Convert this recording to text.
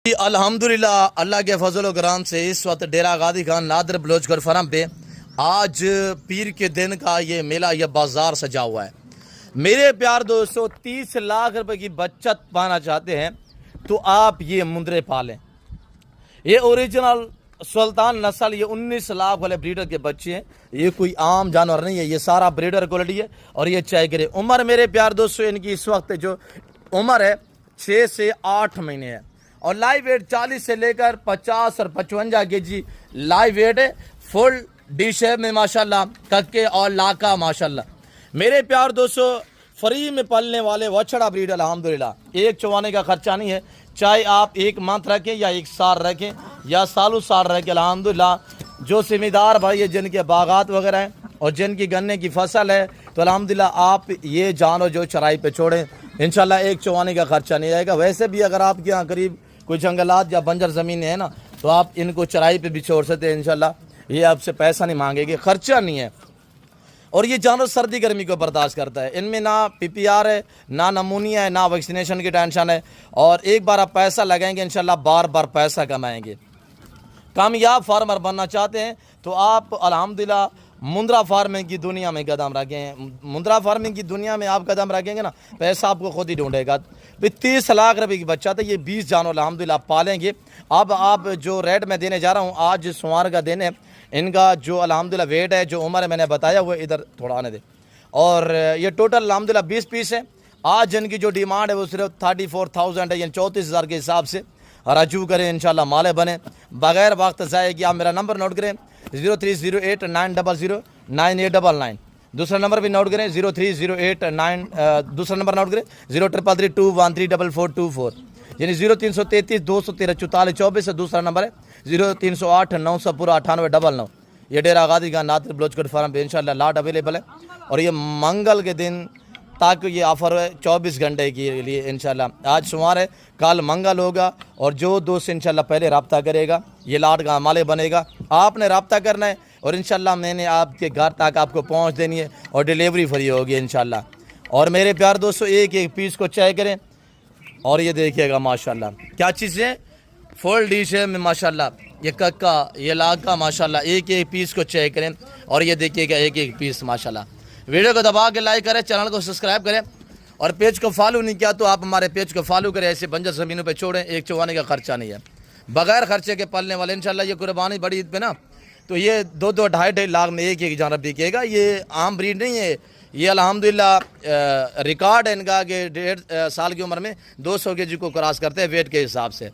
अल्हम्दुलिल्लाह अल्लाह के फजल कराम से इस वक्त डेरा गादी खान नादर बलोचगढ़ फरम पे आज पीर के दिन का ये मेला, ये बाज़ार सजा हुआ है। मेरे प्यार दोस्तों, 30 लाख रुपए की बचत पाना चाहते हैं तो आप ये मुंदरे पालें। ये ओरिजिनल सुल्तान नस्ल, ये 19 लाख वाले ब्रीडर के बच्चे हैं। ये कोई आम जानवर नहीं है, ये सारा ब्रीडर क्वालिटी है। और ये चाय करे उम्र मेरे प्यार दोस्तों, इनकी इस वक्त जो उम्र है 6 से 8 महीने है। और लाइव वेट 40 से लेकर 50 और 55 kg लाइव वेट है। फुल डिश है में माशाल्लाह, कक्के और लाका माशाल्लाह। मेरे प्यार दोस्तों, फ्री में पलने वाले वछड़ा ब्रीड अल्हम्दुलिल्लाह। एक चुवाने का खर्चा नहीं है, चाहे आप 1 मंथ रखें या 1 साल रखें या सालों साल रखें। अल्हम्दुलिल्लाह जो जिम्मेदार भाई है, जिनके बागात वगैरह हैं और जिनकी गन्ने की फसल है, तो अल्हम्दुलिल्लाह आप ये जानो जो चराई पे छोड़ें, इंशाल्लाह एक चुवाने का खर्चा नहीं आएगा। वैसे भी अगर आपके यहाँ करीब कोई जंगलात या बंजर ज़मीन है ना, तो आप इनको चराई पे भी छोड़ सकते हैं। इंशाल्लाह ये आपसे पैसा नहीं मांगेंगे, खर्चा नहीं है। और ये जानवर सर्दी गर्मी को बर्दाश्त करता है। इनमें ना PPR है, ना नमूनिया है, ना वैक्सीनेशन की टेंशन है। और एक बार आप पैसा लगाएंगे, इंशाल्लाह बार बार पैसा कमाएंगे। कामयाब फार्मर बनना चाहते हैं तो आप अल्हम्दुलिल्लाह मुंद्रा फार्मिंग की दुनिया में कदम रखें। मुंद्रा फार्मिंग की दुनिया में आप कदम रखेंगे ना, पैसा आपको खुद ही ढूंढेगा। 30 लाख रुपए की बच्चा था, ये 20 जानवर अल्हम्दुलिल्लाह पालेंगे। अब आप जो रेट में देने जा रहा हूँ, आज सोमवार का दिन है, इनका जो अल्हम्दुलिल्लाह वेट है, जो उम्र मैंने बताया वो इधर थोड़ा आने दे। और ये टोटल अल्हम्दुलिल्लाह 20 पीस है। आज इनकी जो डिमांड है वो सिर्फ 34,000 है, यानी 34,000 के हिसाब से रजू करें, इंशाल्लाह माले बने बगैर वक्त ज़ाय कि। आप मेरा नंबर नोट करें 030890099899। दूसरा नंबर भी नोट करें 0308 दूसरा नंबर नोट करें 0333213424, यानी 0333 213 44 24 है। दूसरा नंबर है 0308 900 पूरा 9899। ये डेरा गादी खान नादर बलोचगढ़ फार्म पे इंशाल्लाह लाट अवेलेबल है। और ये मंगल के दिन ताकि ये ऑफ़र है 24 घंटे के लिए इंशाल्लाह। आज सोमवार है, कल मंगल होगा। और जो दोस्त इंशाल्लाह पहले रब्ता करेगा, ये लाट का माले बनेगा। आपने रब्ता करना है और इंशाल्लाह मैंने आपके घर तक आपको पहुंच देनी है और डिलीवरी फ्री होगी इंशाल्लाह। और मेरे प्यार दोस्तों, एक एक पीस को चेक करें और ये देखिएगा माशाल्लाह क्या चीज़ है, फुल डिश है में माशाल्लाह। ये कक्का, ये लाका माशाल्लाह, एक एक पीस को चेक करें और ये देखिएगा एक एक पीस माशाल्लाह। वीडियो को दबा के लाइक करें, चैनल को सब्सक्राइब करें और पेज को फॉलो नहीं किया तो आप हमारे पेज को फॉलो करें। ऐसे बंजर ज़मीनों पे छोड़ें, एक चुवाने का खर्चा नहीं है, बगैर खर्चे के पलने वाले इंशाल्लाह। ये कुर्बानी बड़ी ईद पे ना, तो ये 2-2 2.5 लाख में एक एक जानवर बिकेगा। ये आम ब्रीड नहीं है, ये अल्हम्दुलिल्लाह रिकॉर्ड है इनका कि 1.5 साल की उम्र में 200 kg को क्रॉस करते हैं वेट के हिसाब से।